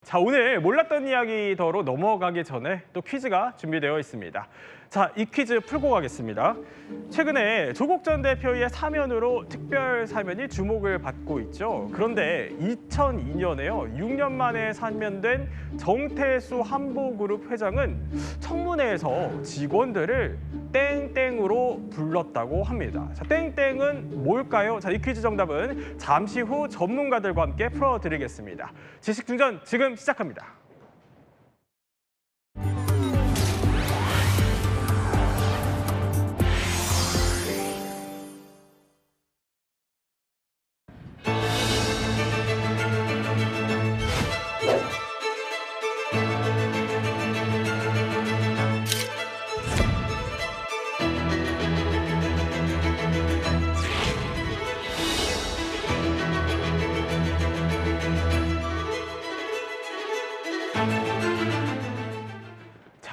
자, 오늘 몰랐던 이야기더로 넘어가기 전에 또 퀴즈가 준비되어 있습니다. 자, 이 퀴즈 풀고 가겠습니다. 최근에 조국 전 대표의 사면으로 특별 사면이 주목을 받고 있죠. 그런데 2002년에요. 6년 만에 사면된 정태수 한보그룹 회장은 청문회에서 직원들을 땡땡으로 불렀다고 합니다. 자, 땡땡은 뭘까요? 자, 이 퀴즈 정답은 잠시 후 전문가들과 함께 풀어드리겠습니다. 지식충전 지금 시작합니다.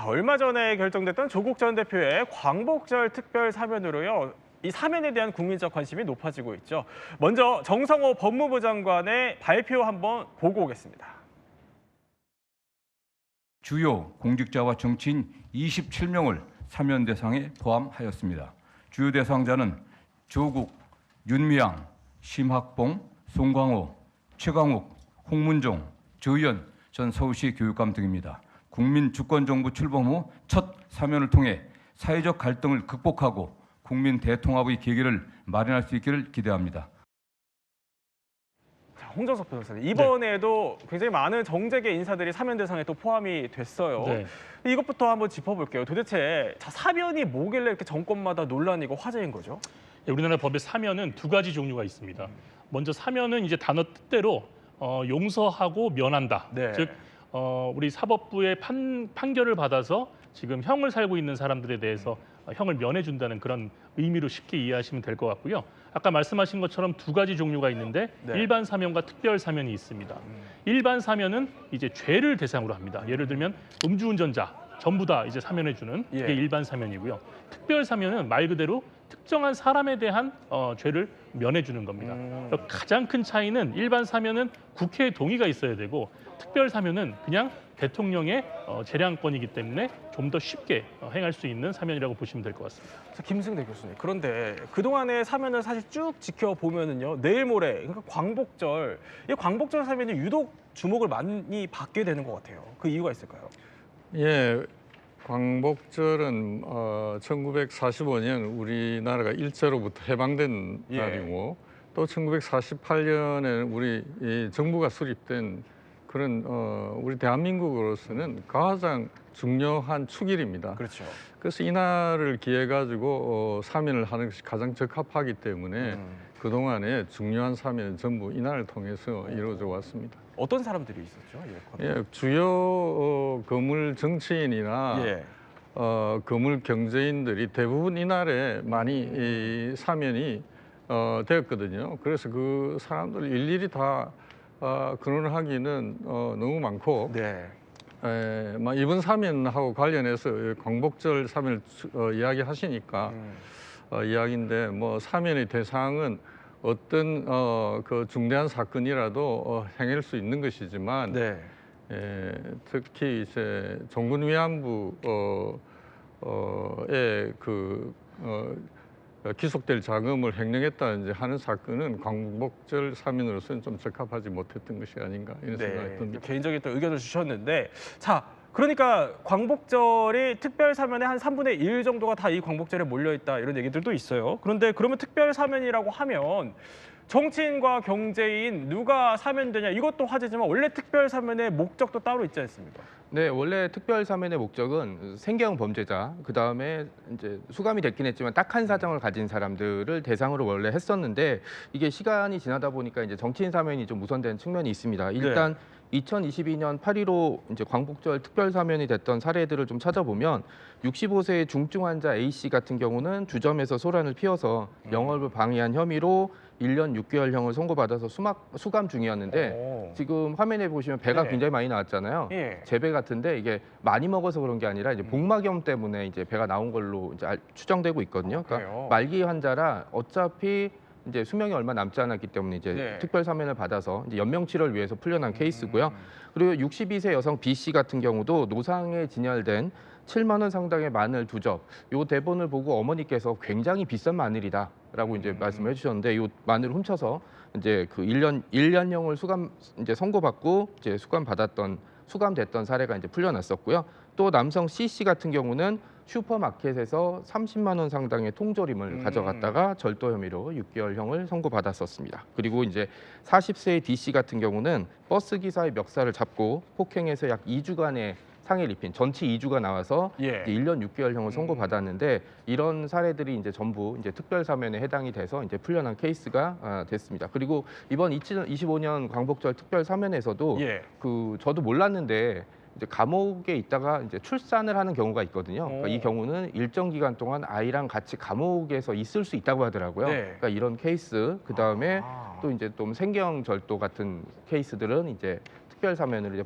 얼마 전에 결정됐던 조국 전 대표의 광복절 특별 사면으로요. 이 사면에 대한 국민적 관심이 높아지고 있죠. 먼저 정성호 법무부 장관의 발표 한번 보고 오겠습니다. 주요 공직자와 정치인 27명을 사면 대상에 포함하였습니다. 주요 대상자는 조국, 윤미향, 심학봉, 송광호, 최강욱, 홍문종, 조희연 전 서울시 교육감 등입니다. 국민 주권정부 출범 후 첫 사면을 통해 사회적 갈등을 극복하고 국민 대통합의 계기를 마련할 수 있기를 기대합니다. 자, 홍정석 변호사님, 이번에도 굉장히 많은 정재계 인사들이 사면 대상에 또 포함이 됐어요. 네. 이것부터 한번 짚어볼게요. 도대체 사면이 뭐길래 이렇게 정권마다 논란이고 화제인 거죠? 우리나라 법의 사면은 두 가지 종류가 있습니다. 먼저 사면은 이제 단어 뜻대로 용서하고 면한다. 네. 즉 우리 사법부의 판결을 받아서 지금 형을 살고 있는 사람들에 대해서 형을 면해준다는 그런 의미로 쉽게 이해하시면 될 것 같고요. 아까 말씀하신 것처럼 두 가지 종류가 있는데 네. 일반 사면과 특별 사면이 있습니다. 일반 사면은 이제 죄를 대상으로 합니다. 예를 들면 음주운전자 전부 다 이제 사면해주는 예. 이게 일반 사면이고요. 특별 사면은 말 그대로 특정한 사람에 대한 죄를 면해주는 겁니다. 가장 큰 차이는 일반 사면은 국회의 동의가 있어야 되고 특별 사면은 그냥 대통령의 재량권이기 때문에 좀 더 쉽게 행할 수 있는 사면이라고 보시면 될 것 같습니다. 자, 김승대 교수님, 그런데 그동안의 사면을 사실 쭉 지켜보면은요, 내일 모레, 그러니까 광복절, 이 광복절 사면이 유독 주목을 많이 받게 되는 것 같아요. 그 이유가 있을까요? 예, 광복절은 1945년 우리나라가 일제로부터 해방된 예. 날이고 또 1948년에 우리 이 정부가 수립된 그런 우리 대한민국으로서는 가장 중요한 축일입니다. 그렇죠. 그래서 이날을 기해 가지고 사면을 하는 것이 가장 적합하기 때문에 그동안의 중요한 사면은 전부 이날을 통해서 이루어져 왔습니다. 어떤 사람들이 있었죠? 예, 주요 거물 정치인이나 예. 거물 경제인들이 대부분 이날에 많이 이 사면이 되었거든요. 그래서 그 사람들 일일이 다 근원을 하기는 너무 많고 네. 이번 사면하고 관련해서 광복절 사면을 이야기하시니까 이야기인데 뭐 사면의 대상은 어떤 그 중대한 사건이라도 행할 수 있는 것이지만 네. 특히 이제 종군 위안부의 기속될 자금을 횡령했다 이제 하는 사건은 광복절 사면으로서는 좀 적합하지 못했던 것이 아닌가 이런 생각이 듭니다. 개인적인 또 의견을 주셨는데, 자, 그러니까 광복절이 특별 사면의 한 3분의 1 정도가 다 이 광복절에 몰려 있다 이런 얘기들도 있어요. 그런데 그러면 특별 사면이라고 하면 정치인과 경제인 누가 사면되냐 이것도 화제지만 원래 특별 사면의 목적도 따로 있지 않습니까? 네, 원래 특별 사면의 목적은 생계형 범죄자, 그다음에 이제 수감이 됐긴 했지만 딱한 사정을 가진 사람들을 대상으로 원래 했었는데 이게 시간이 지나다 보니까 이제 정치인 사면이 좀 우선되는 측면이 있습니다. 일단 2022년 8.15 이제 광복절 특별 사면이 됐던 사례들을 좀 찾아보면 65세 중증 환자 A 씨 같은 경우는 주점에서 소란을 피워서 영업을 방해한 혐의로 1년 6개월형을 선고받아서 수감 중이었는데 지금 화면에 보시면 배가 네. 굉장히 많이 나왔잖아요. 예. 제배 같은데 이게 많이 먹어서 그런 게 아니라 이제 복막염 때문에 이제 배가 나온 걸로 이제 추정되고 있거든요. 그래요? 그러니까 말기 환자라 어차피 이제 수명이 얼마 남지 않았기 때문에 이제 네. 특별 사면을 받아서 이제 연명 치료를 위해서 풀려난 케이스고요. 그리고 62세 여성 B 씨 같은 경우도 노상에 진열된 7만 원 상당의 마늘 2접. 요 대본을 보고 어머니께서 굉장히 비싼 마늘이다라고 이제 말씀을 해주셨는데 요 마늘을 훔쳐서 이제 그 1년형을 이제 선고받고 이제 수감됐던 사례가 이제 풀려났었고요. 또 남성 C 씨 같은 경우는 슈퍼마켓에서 30만 원 상당의 통조림을 가져갔다가 절도 혐의로 6개월형을 선고받았었습니다. 그리고 이제 40세의 D 씨 같은 경우는 버스 기사의 멱살을 잡고 폭행해서 약 2주간의 상해를 입힌 전치 2주가 나와서 예. 1년 6개월형을 선고받았는데 이런 사례들이 이제 전부 이제 특별 사면에 해당이 돼서 이제 풀려난 케이스가 됐습니다. 그리고 이번 2025년 광복절 특별 사면에서도 예. 저도 몰랐는데 이제 감옥에 있다가 이제 출산을 하는 경우가 있거든요. 그러니까 이 경우는 일정 기간 동안 아이랑 같이 감옥에서 있을 수 있다고 하더라고요. 네. 그러니까 이런 케이스, 그 다음에 아. 또 이제 또 생경절도 같은 케이스들은 이제 특별 사면으로 이제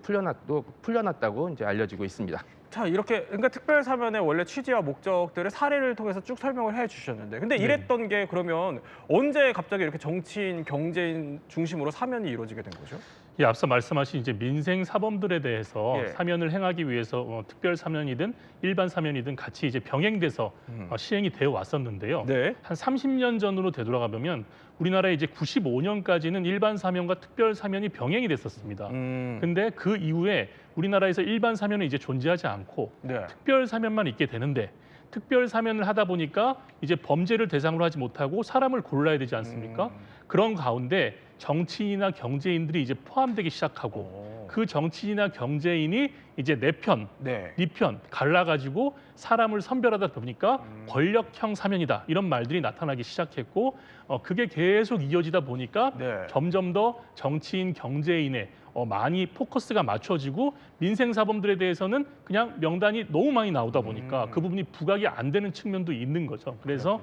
풀려났다고 이제 알려지고 있습니다. 자, 이렇게 그러니까 특별 사면의 원래 취지와 목적들을 사례를 통해서 쭉 설명을 해 주셨는데 근데 이랬던 게 그러면 언제 갑자기 이렇게 정치인, 경제인 중심으로 사면이 이루어지게 된 거죠? 예, 앞서 말씀하신 이제 민생 사범들에 대해서 예. 사면을 행하기 위해서 특별 사면이든 일반 사면이든 같이 이제 병행돼서 시행이 되어 왔었는데요. 네. 한 30년 전으로 되돌아가 보면 우리나라에 이제 95년까지는 일반 사면과 특별 사면이 병행이 됐었습니다. 근데 그 이후에 우리나라에서 일반 사면은 이제 존재하지 않고 네. 특별 사면만 있게 되는데 특별 사면을 하다 보니까 이제 범죄를 대상으로 하지 못하고 사람을 골라야 되지 않습니까? 그런 가운데 정치인이나 경제인들이 이제 포함되기 시작하고 그 정치인이나 경제인이 이제 내 편, 네. 네 편 갈라가지고 사람을 선별하다 보니까 권력형 사면이다 이런 말들이 나타나기 시작했고 그게 계속 이어지다 보니까 네. 점점 더 정치인, 경제인에 많이 포커스가 맞춰지고 민생 사범들에 대해서는 그냥 명단이 너무 많이 나오다 보니까 그 부분이 부각이 안 되는 측면도 있는 거죠. 그래서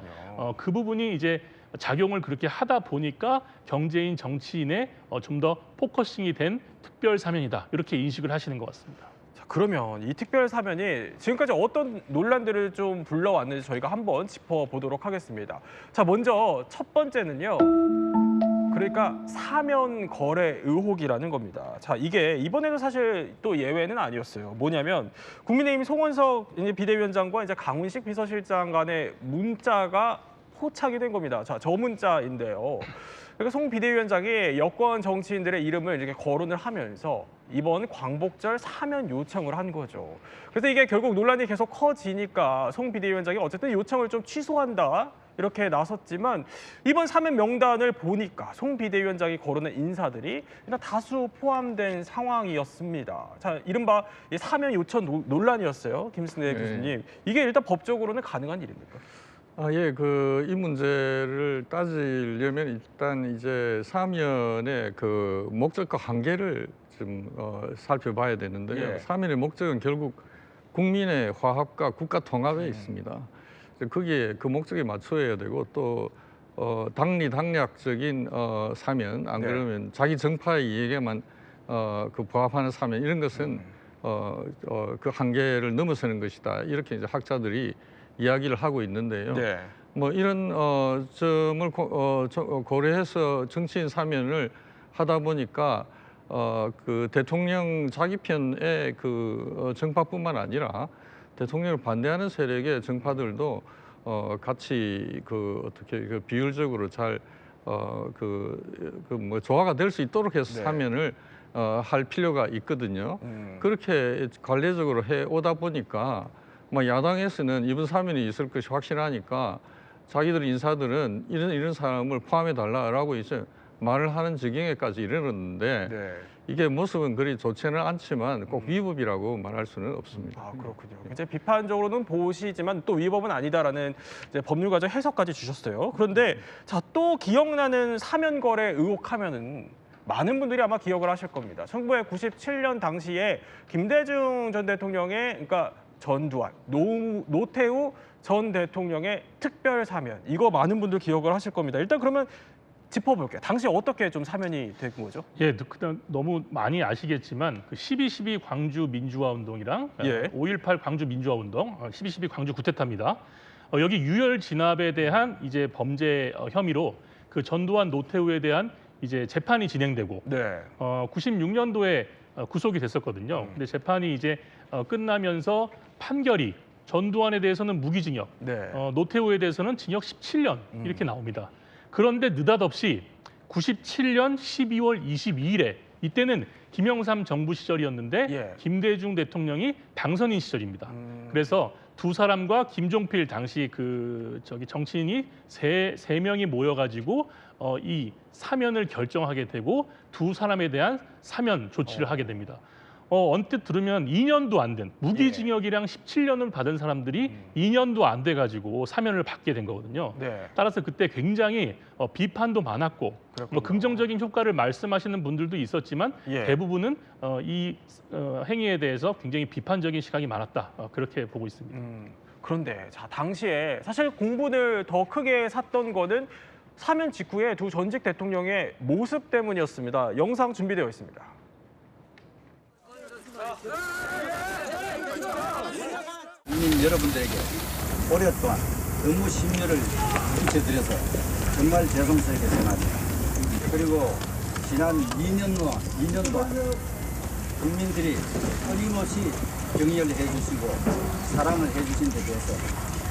그 부분이 이제 작용을 그렇게 하다 보니까 경제인, 정치인에 좀 더 포커싱이 된 특별 사면이다 이렇게 인식을 하시는 것 같습니다. 자, 그러면 이 특별 사면이 지금까지 어떤 논란들을 좀 불러왔는지 저희가 한번 짚어보도록 하겠습니다. 자, 먼저 첫 번째는요. 그러니까 사면 거래 의혹이라는 겁니다. 자, 이게 이번에는 사실 또 예외는 아니었어요. 뭐냐면 국민의힘 송원석 비대위원장과 이제 강훈식 비서실장 간의 문자가 포착이 된 겁니다. 자, 저 문자인데요. 그러니까 송 비대위원장이 여권 정치인들의 이름을 이렇게 거론을 하면서 이번 광복절 사면 요청을 한 거죠. 그래서 이게 결국 논란이 계속 커지니까 송 비대위원장이 어쨌든 요청을 좀 취소한다. 이렇게 나섰지만 이번 사면 명단을 보니까 송 비대위원장이 거론한 인사들이 일단 다수 포함된 상황이었습니다. 자, 이른바 이 사면 요청 논란이었어요. 김승래 네. 교수님. 이게 일단 법적으로는 가능한 일입니까? 예, 이 문제를 따지려면 일단 이제 사면의 그 목적과 한계를 좀 살펴봐야 되는데요. 예. 사면의 목적은 결국 국민의 화합과 국가 통합에 있습니다. 거기에 그 목적에 맞춰야 되고 또 당리당략적인 사면, 안 네. 그러면 자기 정파의 이익에만 그 부합하는 사면 이런 것은 그 한계를 넘어서는 것이다. 이렇게 이제 학자들이 이야기를 하고 있는데요. 네. 뭐 이런 점을 고려해서 정치인 사면을 하다 보니까 그 대통령 자기 편의 그 정파뿐만 아니라 대통령을 반대하는 세력의 정파들도 같이 어떻게 비율적으로 잘 뭐 조화가 될 수 있도록 해서 네. 사면을 할 필요가 있거든요. 그렇게 관례적으로 해 오다 보니까 뭐 야당에서는 이번 사면이 있을 것이 확실하니까 자기들 인사들은 이런 사람을 포함해 달라라고 이제 말을 하는 지경에까지 이르렀는데 네. 이게 모습은 그리 좋지는 않지만 꼭 위법이라고 말할 수는 없습니다. 아, 그렇군요. 이제 비판적으로는 보시지만 또 위법은 아니다라는 이제 법률가적 해석까지 주셨어요. 그런데 자, 또 기억나는 사면 거래 의혹하면은 많은 분들이 아마 기억을 하실 겁니다. 1997년 당시에 김대중 전 대통령의 그러니까 전두환, 노태우 전 대통령의 특별 사면 이거 많은 분들 기억을 하실 겁니다. 일단 그러면 짚어볼게요. 당시 어떻게 좀 사면이 된 거죠? 예, 너무 많이 아시겠지만 그 12.12 광주 민주화 운동이랑 예. 5.18 광주 민주화 운동, 12.12 광주 구테타입니다. 여기 유혈 진압에 대한 이제 범죄 혐의로 그 그 전두환 노태우에 대한 이제 재판이 진행되고 네. 96년도에 구속이 됐었거든요. 근데 재판이 이제 끝나면서 판결이 전두환에 대해서는 무기징역, 네. 노태우에 대해서는 징역 17년 이렇게 나옵니다. 그런데 느닷없이 97년 12월 22일에 이때는 김영삼 정부 시절이었는데 예. 김대중 대통령이 당선인 시절입니다. 그래서 두 사람과 김종필 당시 정치인이 세 명이 모여가지고 이 사면을 결정하게 되고 두 사람에 대한 사면 조치를 하게 됩니다. 언뜻 들으면 2년도 안 된 무기징역이랑 17년을 받은 사람들이 2년도 안 돼가지고 사면을 받게 된 거거든요. 네. 따라서 그때 굉장히 비판도 많았고 그렇군요. 긍정적인 효과를 말씀하시는 분들도 있었지만 예. 대부분은 이 행위에 대해서 굉장히 비판적인 시각이 많았다. 그렇게 보고 있습니다. 그런데 자 당시에 사실 공분을 더 크게 샀던 거는 사면 직후에 두 전직 대통령의 모습 때문이었습니다. 영상 준비되어 있습니다. 국민 여러분들에게 오랫동안 너무 심려를 끼쳐드려서 정말 죄송스럽게 생각합니다. 그리고 지난 2년 동안 국민들이 끊임없이 격려를 해주시고 사랑을 해주신 데 대해서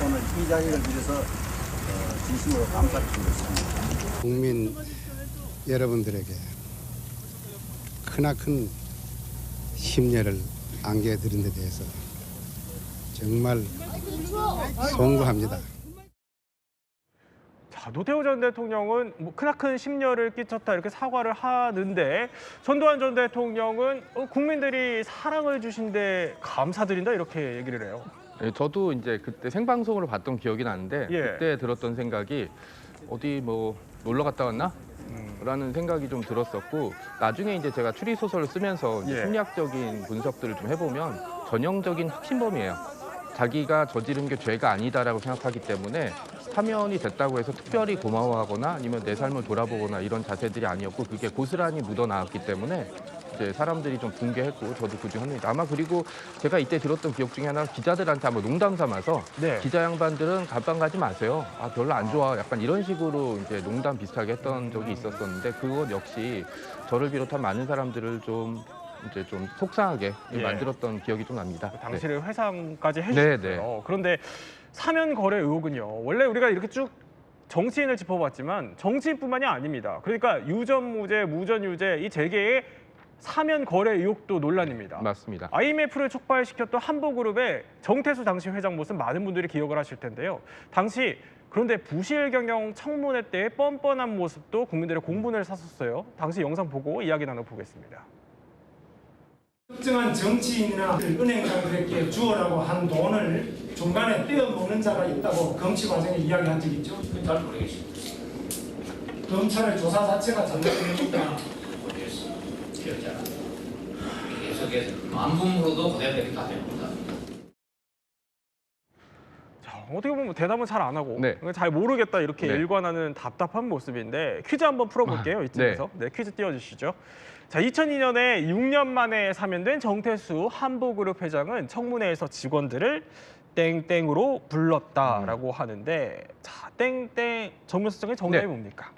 오늘 이 자리를 빌어서 진심으로 감사를 드리고 있습니다. 국민 여러분들에게 크나큰 심려를 안겨드린 데 대해서 정말 송구합니다. 자, 노태우 전 대통령은 크나큰 심려를 끼쳤다 이렇게 사과를 하는데 전두환 전 대통령은 국민들이 사랑을 주신데 감사드린다 이렇게 얘기를 해요. 예, 저도 이제 그때 생방송으로 봤던 기억이 나는데 예. 그때 들었던 생각이 어디 뭐 놀러 갔다 왔나? 라는 생각이 좀 들었었고 나중에 이제 제가 추리 소설을 쓰면서 이제 예. 심리학적인 분석들을 좀 해보면 전형적인 확신범이에요. 자기가 저지른 게 죄가 아니다라고 생각하기 때문에 사면이 됐다고 해서 특별히 고마워하거나 아니면 내 삶을 돌아보거나 이런 자세들이 아니었고 그게 고스란히 묻어나왔기 때문에 이제 사람들이 좀 붕괴했고 저도 그중 하나입니다. 아마 그리고 제가 이때 들었던 기억 중에 하나는 기자들한테 한번 농담 삼아서 네. 기자 양반들은 감방 가지 마세요. 아 별로 안 좋아. 약간 이런 식으로 이제 농담 비슷하게 했던 적이 있었었는데 그것 역시 저를 비롯한 많은 사람들을 좀 이제 좀 속상하게 예. 만들었던 기억이 좀 납니다. 당시를 회상까지 네, 해주셨어요. 네. 그런데 사면 거래 의혹은요. 원래 우리가 이렇게 쭉 정치인을 짚어봤지만 정치인뿐만이 아닙니다. 그러니까 유전무죄, 무전유죄 이 재계의 사면 거래 의혹도 논란입니다. 맞습니다. IMF를 촉발시켰던 한보그룹의 정태수 당시 회장 모습 많은 분들이 기억을 하실 텐데요. 당시 그런데 부실 경영 청문회 때의 뻔뻔한 모습도 국민들의 공분을 샀었어요. 당시 영상 보고 이야기 나눠보겠습니다. 특정한 정치인이나 은행장들에게 주어라고 한 돈을 중간에 떼어먹는 자가 있다고 정치 과정에 이야기한 적이 있죠. 잘 모르겠습니다. 검찰의 조사 자체가 잘못되니까 기억잖아. 계속해서 만분으로도 그대로 다 됩니다. 자, 어떻게 보면 대답은 잘 안 하고 네. 잘 모르겠다 이렇게 네. 일관하는 답답한 모습인데 퀴즈 한번 풀어볼게요. 이쯤에서. 네, 퀴즈 띄워주시죠. 자, 2002년에 6년 만에 사면된 정태수 한보그룹 회장은 청문회에서 직원들을 땡땡으로 불렀다라고 하는데 자, 땡땡 정명수 장의 정답이 네. 뭡니까?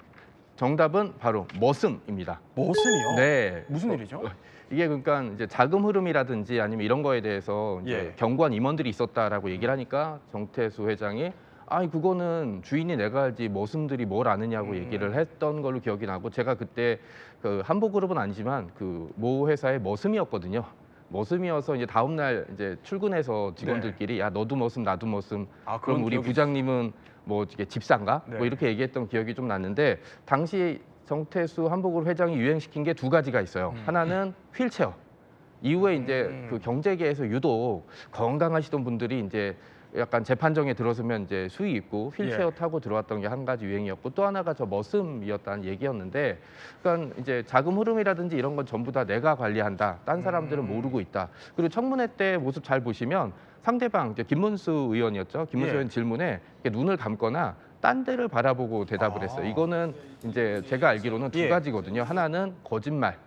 정답은 바로 머슴입니다. 머슴이요? 네. 무슨 일이죠? 이게 그러니까 이제 자금 흐름이라든지 아니면 이런 거에 대해서 이제 예. 경고한 임원들이 있었다라고 얘기를 하니까 정태수 회장이 아니 그거는 주인이 내가 알지 머슴들이 뭘 아느냐고 얘기를 했던 걸로 기억이 나고 제가 그때 그 한보그룹은 아니지만 그 모 회사의 머슴이었거든요. 머슴이어서 이제 다음 날 이제 출근해서 직원들끼리 야 너도 머슴 나도 머슴 아, 그럼 그런 우리 기억이 부장님은 뭐 이게 집사인가 네. 뭐 이렇게 얘기했던 기억이 좀 났는데 당시 정태수 한보그룹 회장이 유행시킨 게 두 가지가 있어요. 하나는 휠체어. 이후에 이제 그 경제계에서 유독 건강하시던 분들이 이제 약간 재판정에 들어서면 이제 수위 있고 휠체어 예. 타고 들어왔던 게 한 가지 유행이었고 또 하나가 저 머슴이었다는 얘기였는데 그러니까 이제 자금 흐름이라든지 이런 건 전부 다 내가 관리한다. 딴 사람들은 모르고 있다. 그리고 청문회 때 모습 잘 보시면 상대방 이제 김문수 의원이었죠. 김문수 예. 의원 질문에 이렇게 눈을 감거나 딴 데를 바라보고 대답을 했어요. 이거는 이제 제가 알기로는 두 예. 가지거든요. 하나는 거짓말,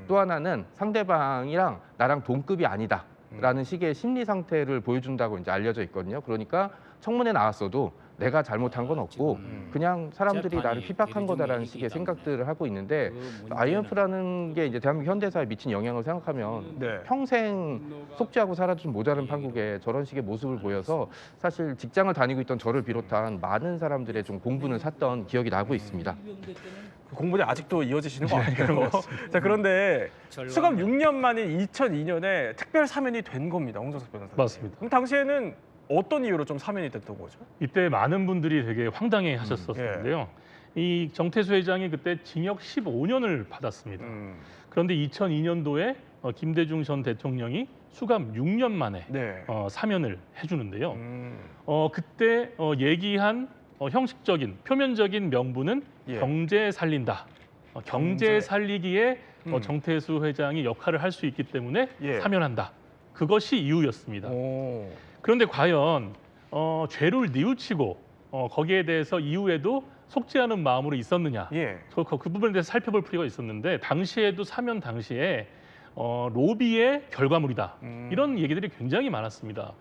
또 하나는 상대방이랑 나랑 동급이 아니다. 라는 식의 심리 상태를 보여준다고 이제 알려져 있거든요. 그러니까 청문회 나왔어도 내가 잘못한 건 없고 그냥 사람들이 나를 핍박한 거다라는 식의 생각들을 하고 있는데 IMF라는 게 이제 대한민국 현대사에 미친 영향을 생각하면 네. 평생 속죄하고 살아도 좀 모자른 판국에 저런 식의 모습을 보여서 사실 직장을 다니고 있던 저를 비롯한 많은 사람들의 좀 공분을 샀던 기억이 나고 있습니다. 공분이 아직도 이어지시는 거 아니에요? 자, 그런데 수감 6년 만인 2002년에 특별 사면이 된 겁니다, 홍정석 변호사님. 맞습니다. 그럼 당시에는 어떤 이유로 좀 사면이 됐던 거죠? 이때 많은 분들이 되게 황당해 하셨었는데요. 이 정태수 회장이 그때 징역 15년을 받았습니다. 그런데 2002년도에 김대중 전 대통령이 수감 6년 만에 네. 사면을 해주는데요. 그때 얘기한 형식적인 표면적인 명분은 예. 경제 살린다. 경제 살리기에 정태수 회장이 역할을 할 수 있기 때문에 예. 사면한다. 그것이 이유였습니다. 오. 그런데 과연 죄를 뉘우치고 거기에 대해서 이후에도 속죄하는 마음으로 있었느냐? 예. 그 부분에 대해서 살펴볼 필요가 있었는데 당시에도 사면 당시에 로비의 결과물이다. 이런 얘기들이 굉장히 많았습니다.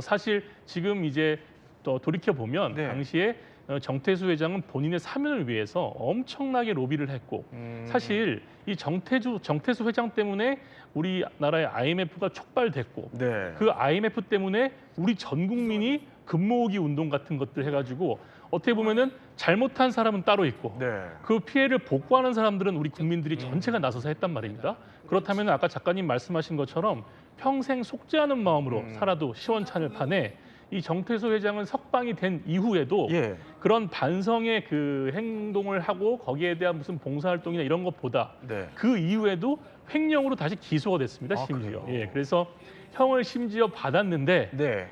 사실 지금 이제 또 돌이켜 보면 네. 당시에 정태수 회장은 본인의 사면을 위해서 엄청나게 로비를 했고 사실 이 정태수 회장 때문에 우리나라의 IMF가 촉발됐고 네. 그 IMF 때문에 우리 전 국민이 금모으기 운동 같은 것들 해가지고 어떻게 보면은 잘못한 사람은 따로 있고 네. 그 피해를 복구하는 사람들은 우리 국민들이 전체가 나서서 했단 말입니다. 그렇다면 아까 작가님 말씀하신 것처럼 평생 속죄하는 마음으로 살아도 시원찮을 판에 이 정태수 회장은 석방이 된 이후에도 예. 그런 반성의 그 행동을 하고 거기에 대한 무슨 봉사활동이나 이런 것보다 네. 그 이후에도 횡령으로 다시 기소가 됐습니다. 심지어. 그래요? 예, 그래서 형을 심지어 받았는데 네.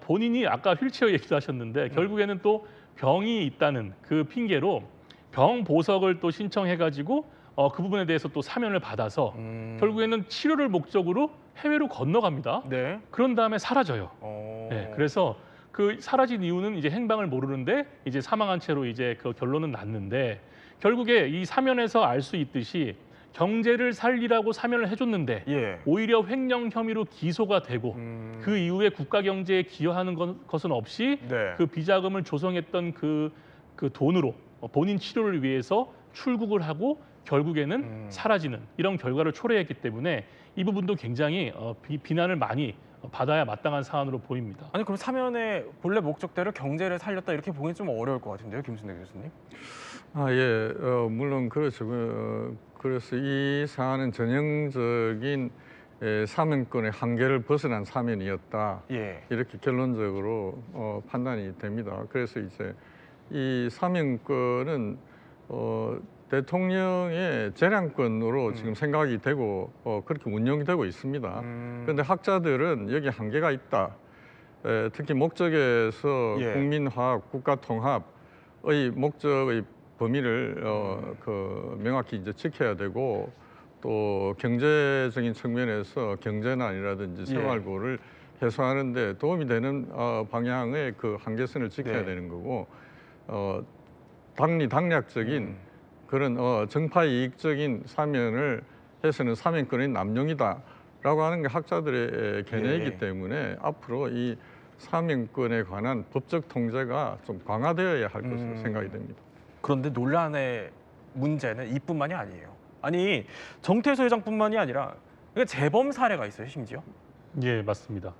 본인이 아까 휠체어 얘기도 하셨는데 결국에는 또 병이 있다는 그 핑계로 병 보석을 또 신청해가지고 그 부분에 대해서 또 사면을 받아서 결국에는 치료를 목적으로 해외로 건너갑니다. 네. 그런 다음에 사라져요. 어. 네, 그래서 그 사라진 이유는 이제 행방을 모르는데 이제 사망한 채로 이제 그 결론은 났는데 결국에 이 사면에서 알 수 있듯이 경제를 살리라고 사면을 해줬는데 예. 오히려 횡령 혐의로 기소가 되고 그 이후에 국가 경제에 기여하는 것은 없이 네. 그 비자금을 조성했던 그 돈으로 본인 치료를 위해서 출국을 하고 결국에는 사라지는 이런 결과를 초래했기 때문에 이 부분도 굉장히 비난을 많이 받아야 마땅한 사안으로 보입니다. 아니 그럼 사면의 본래 목적대로 경제를 살렸다 이렇게 보기 좀 어려울 것 같은데요, 김순례 교수님? 예, 물론 그렇죠. 그래서 이 사안은 전형적인 사면권의 한계를 벗어난 사면이었다. 예. 이렇게 결론적으로 판단이 됩니다. 그래서 이제 이 사면권은 대통령의 재량권으로 지금 생각이 되고 그렇게 운영되고 있습니다. 그런데 학자들은 여기 한계가 있다. 특히 목적에서 예. 국민화합, 국가통합의 목적의 범위를 명확히 이제 지켜야 되고 또 경제적인 측면에서 경제난이라든지 예. 생활고를 해소하는 데 도움이 되는 방향의 그 한계선을 지켜야 네. 되는 거고 당리당략적인 그런 정파 이익적인 사면을 해서는 사면권의 남용이다라고 하는 게 학자들의 견해이기 예. 때문에 앞으로 이 사면권에 관한 법적 통제가 좀 강화되어야 할 것으로 생각이 됩니다. 그런데 논란의 문제는 이뿐만이 아니에요. 아니 정태수 회장뿐만이 아니라 재범 사례가 있어요, 심지어. 예, 맞습니다.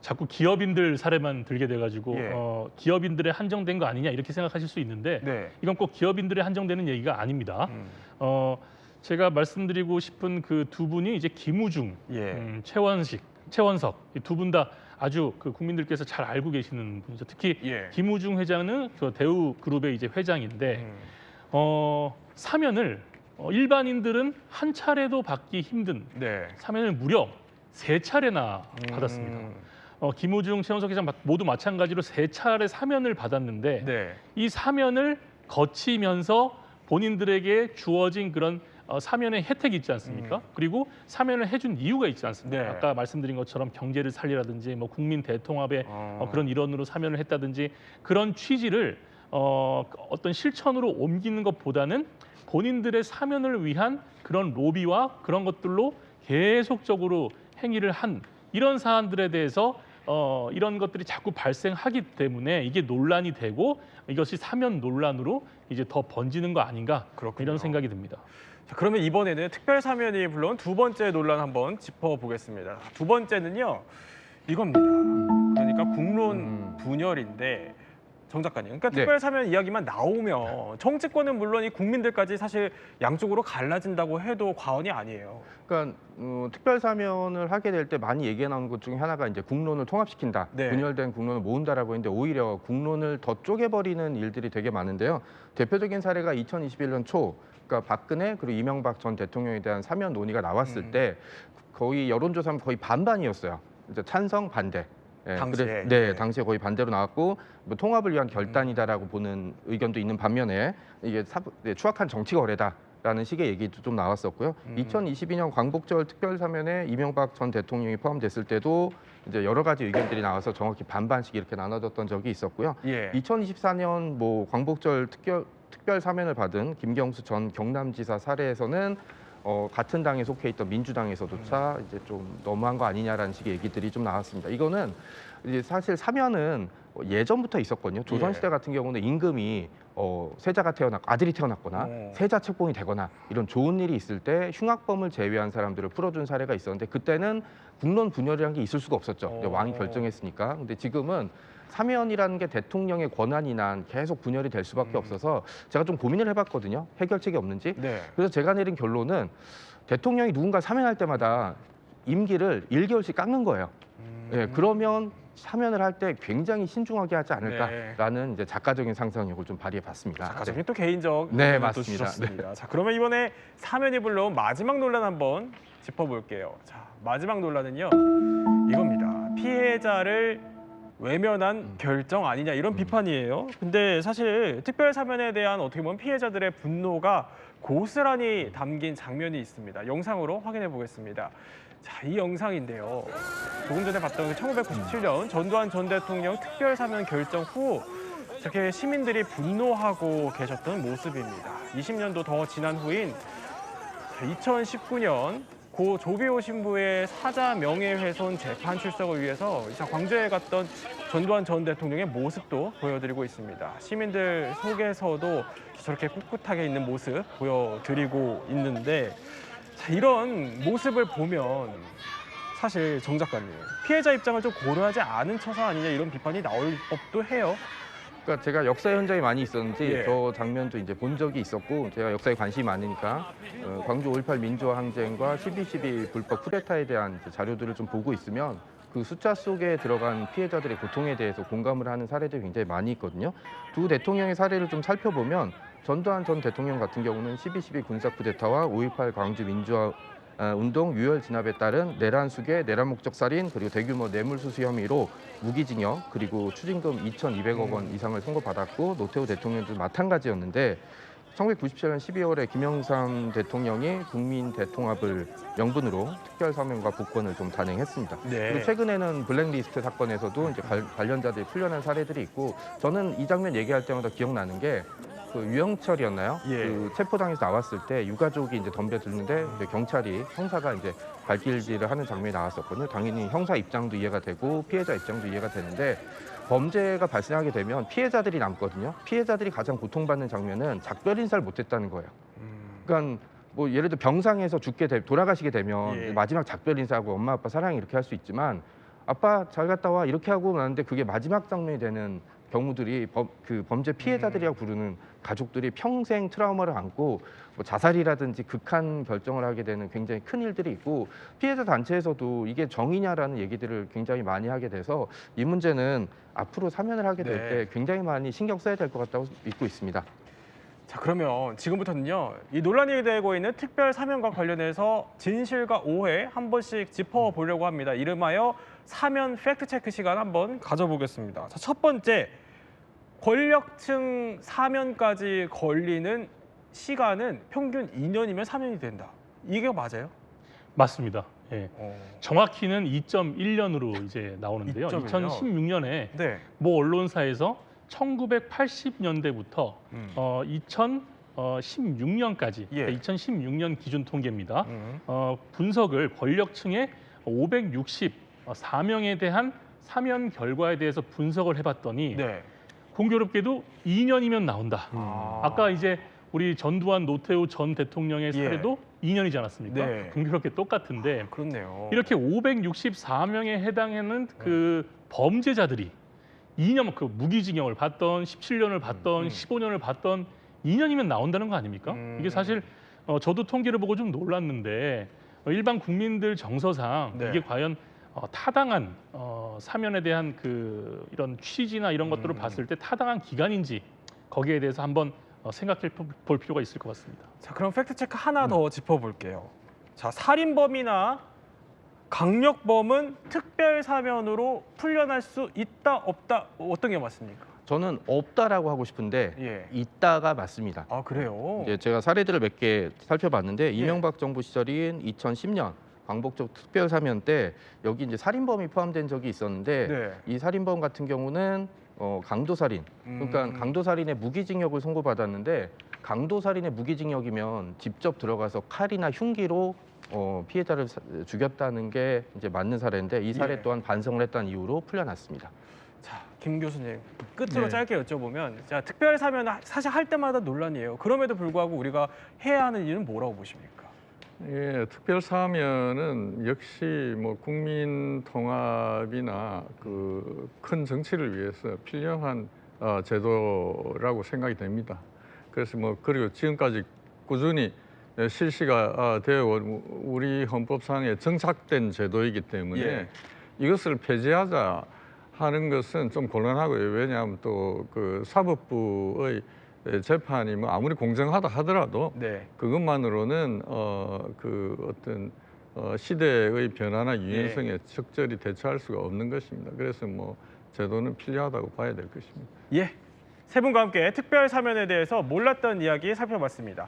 자꾸 기업인들 사례만 들게 돼가지고 예. 기업인들에 한정된 거 아니냐 이렇게 생각하실 수 있는데 네. 이건 꼭 기업인들에 한정되는 얘기가 아닙니다. 제가 말씀드리고 싶은 그 두 분이 이제 김우중, 예. 최원석 이 두 분 다 아주 그 국민들께서 잘 알고 계시는 분이죠. 특히 예. 김우중 회장은 그 대우그룹의 이제 회장인데 사면을 일반인들은 한 차례도 받기 힘든 네. 사면을 무려 3차례나 받았습니다. 김우중, 최원석 회장 모두 마찬가지로 3차례 사면을 받았는데 네. 이 사면을 거치면서 본인들에게 주어진 그런 사면의 혜택이 있지 않습니까? 그리고 사면을 해준 이유가 있지 않습니까? 네. 아까 말씀드린 것처럼 경제를 살리라든지 뭐 국민 대통합의 그런 일원으로 사면을 했다든지 그런 취지를 어떤 실천으로 옮기는 것보다는 본인들의 사면을 위한 그런 로비와 그런 것들로 계속적으로 행위를 한 이런 사안들에 대해서 이런 것들이 자꾸 발생하기 때문에 이게 논란이 되고 이것이 사면 논란으로 이제 더 번지는 거 아닌가 그렇군요. 이런 생각이 듭니다. 자, 그러면 이번에는 특별 사면이 불러온 두 번째 논란 한번 짚어보겠습니다. 두 번째는요, 이겁니다. 그러니까 국론 분열인데, 정 작가님, 그러니까 네. 특별 사면 이야기만 나오면 정치권은 물론 이 국민들까지 사실 양쪽으로 갈라진다고 해도 과언이 아니에요. 그러니까 특별 사면을 하게 될 때 많이 얘기가 나오는 것 중에 하나가 이제 국론을 통합시킨다, 네. 분열된 국론을 모은다라고 했는데 오히려 국론을 더 쪼개버리는 일들이 되게 많은데요. 대표적인 사례가 2021년 초, 그러니까 박근혜 그리고 이명박 전 대통령에 대한 사면 논의가 나왔을 때 거의 여론조사는 거의 반반이었어요. 이제 찬성, 반대. 예, 당시에. 네, 당시에 거의 반대로 나왔고 뭐 통합을 위한 결단이다라고 보는 의견도 있는 반면에 이게 추악한 정치 거래다라는 식의 얘기도 좀 나왔었고요. 2022년 광복절 특별사면에 이명박 전 대통령이 포함됐을 때도 이제 여러 가지 의견들이 나와서 정확히 반반씩 이렇게 나눠졌던 적이 있었고요. 예. 2024년 뭐 광복절 특별 사면을 받은 김경수 전 경남지사 사례에서는 같은 당에 속해 있던 민주당에서조차 이제 좀 너무한 거 아니냐라는 식의 얘기들이 좀 나왔습니다. 이거는 이제 사실 사면은 예전부터 있었거든요. 조선시대 같은 경우는 임금이 세자가 아들이 태어났거나 세자 책봉이 되거나 이런 좋은 일이 있을 때 흉악범을 제외한 사람들을 풀어준 사례가 있었는데 그때는 국론 분열이라는 게 있을 수가 없었죠. 왕이 결정했으니까. 근데 지금은 사면이라는 게 대통령의 권한이나 계속 분열이 될 수밖에 없어서 제가 좀 고민을 해봤거든요. 해결책이 없는지. 네. 그래서 제가 내린 결론은 대통령이 누군가 사면할 때마다 임기를 1개월씩 깎는 거예요. 예, 그러면 사면을 할 때 굉장히 신중하게 하지 않을까라는 이제 작가적인 상상력을 좀 발휘해봤습니다. 작가적인 또 개인적 네, 의견을 또 맞습니다. 주셨습니다. 자, 그러면 이번에 사면이 불러온 마지막 논란 한번 짚어볼게요. 자, 마지막 논란은요, 이겁니다. 피해자를 외면한 결정 아니냐 이런 비판이에요. 근데 사실 특별 사면에 대한 어떻게 보면 피해자들의 분노가 고스란히 담긴 장면이 있습니다. 영상으로 확인해 보겠습니다. 자, 이 영상인데요. 조금 전에 봤던 1997년 전두환 전 대통령 특별 사면 결정 후 이렇게 시민들이 분노하고 계셨던 모습입니다. 20년도 더 지난 후인 2019년 고 조비오 신부의 사자 명예훼손 재판 출석을 위해서 광주에 갔던 전두환 전 대통령의 모습도 보여드리고 있습니다. 시민들 속에서도 저렇게 꿋꿋하게 있는 모습 보여드리고 있는데, 자, 이런 모습을 보면 사실 정 작가님, 피해자 입장을 좀 고려하지 않은 처사 아니냐 이런 비판이 나올 법도 해요. 그러니까 제가 역사 현장에 많이 있었는지 예. 저 장면도 이제 본 적이 있었고 제가 역사에 관심이 많으니까 광주 5.18 민주화 항쟁과 12.12 불법 쿠데타에 대한 이제 자료들을 좀 보고 있으면 그 숫자 속에 들어간 피해자들의 고통에 대해서 공감을 하는 사례들이 굉장히 많이 있거든요. 두 대통령의 사례를 좀 살펴보면 전두환 전 대통령 같은 경우는 12.12 군사 쿠데타와 5.18 광주 민주화 운동 유혈 진압에 따른 내란 수괴, 내란 목적 살인 그리고 대규모 뇌물수수 혐의로 무기징역 그리고 추징금 2,200억 원 이상을 선고받았고 노태우 대통령도 마찬가지였는데 1997년 12월에 김영삼 대통령이 국민 대통합을 명분으로 특별 사면과 복권을 좀 단행했습니다. 네. 그리고 최근에는 블랙리스트 사건에서도 이제 관련자들이 풀려난 사례들이 있고 저는 이 장면 얘기할 때마다 기억나는 게 그 유영철이었나요? 예. 그 체포당해서 나왔을 때 유가족이 이제 덤벼들는데 이제 경찰이 형사가 이제 발길질을 하는 장면이 나왔었거든요. 당연히 형사 입장도 이해가 되고 피해자 입장도 이해가 되는데 범죄가 발생하게 되면 피해자들이 남거든요. 피해자들이 가장 고통받는 장면은 작별 인사를 못했다는 거예요. 그러니까 뭐 예를 들어 병상에서 돌아가시게 되면 예. 마지막 작별 인사하고 엄마 아빠 사랑해 이렇게 할 수 있지만 아빠 잘 갔다 와 이렇게 하고 나는데 그게 마지막 장면이 되는 경우들이 그 범죄 피해자들이라고 부르는 가족들이 평생 트라우마를 안고 뭐 자살이라든지 극한 결정을 하게 되는 굉장히 큰 일들이 있고 피해자 단체에서도 이게 정의냐라는 얘기들을 굉장히 많이 하게 돼서 이 문제는 앞으로 사면을 하게 될 때 네. 굉장히 많이 신경 써야 될 것 같다고 믿고 있습니다. 자, 그러면 지금부터는요, 이 논란이 되고 있는 특별 사면과 관련해서 진실과 오해 한 번씩 짚어보려고 합니다. 이름하여 사면 팩트체크 시간 한번 가져보겠습니다. 자, 첫 번째, 권력층 사면까지 걸리는 시간은 평균 2년이면 사면이 된다. 이게 맞아요? 맞습니다. 예. 정확히는 2.1년으로 이제 나오는데요. 2.1 년? 2016년에 네. 모 언론사에서 1980년대부터 2016년까지 예. 2016년 기준 통계입니다. 분석을 권력층의 564명에 대한 사면 결과에 대해서 분석을 해봤더니 네. 공교롭게도 2년이면 나온다. 아까 이제 우리 전두환 노태우 전 대통령의 사례도 2년이지 않았습니까? 네. 공교롭게 똑같은데 그렇네요. 이렇게 564명에 해당하는 그 범죄자들이 2년 그 무기징역을 받던 17년을 받던 15년을 받던 2년이면 나온다는 거 아닙니까? 이게 사실 저도 통계를 보고 좀 놀랐는데 일반 국민들 정서상 네. 이게 과연 타당한 사면에 대한 그 이런 취지나 이런 것들을 봤을 때 타당한 기간인지 거기에 대해서 한번 생각해 볼 필요가 있을 것 같습니다. 자, 그럼 팩트 체크 하나 더 짚어볼게요. 자, 살인범이나 강력범은 특별 사면으로 풀려날 수 있다 없다 어떤 게 맞습니까? 저는 없다라고 하고 싶은데 예. 있다가 맞습니다. 아, 그래요? 이제 제가 사례들을 몇 개 살펴봤는데 이명박 정부 시절인 2010년 광복절 특별 사면 때 여기 이제 살인범이 포함된 적이 있었는데 네. 이 살인범 같은 경우는 강도살인, 그러니까 강도살인의 무기징역을 선고받았는데 강도살인의 무기징역이면 직접 들어가서 칼이나 흉기로 피해자를 죽였다는 게 이제 맞는 사례인데 이 사례 예. 또한 반성을 했다는 이유로 풀려났습니다. 자, 김 교수님 끝으로 네. 짧게 여쭤보면, 자, 특별 사면 사실 할 때마다 논란이에요. 그럼에도 불구하고 우리가 해야 하는 일은 뭐라고 보십니까? 예, 특별 사면은 역시 뭐 국민 통합이나 그 큰 정치를 위해서 필요한 제도라고 생각이 됩니다. 그래서 뭐 그리고 지금까지 꾸준히 실시가 되어 온 우리 헌법상에 정착된 제도이기 때문에 예. 이것을 폐지하자 하는 것은 좀 곤란하고요. 왜냐하면 또 그 사법부의 재판이 뭐 아무리 공정하다 하더라도 네. 그것만으로는 그 어떤 시대의 변화나 유연성에 적절히 대처할 수가 없는 것입니다. 그래서 뭐 제도는 필요하다고 봐야 될 것입니다. 예. 세 분과 함께 특별 사면에 대해서 몰랐던 이야기 살펴봤습니다.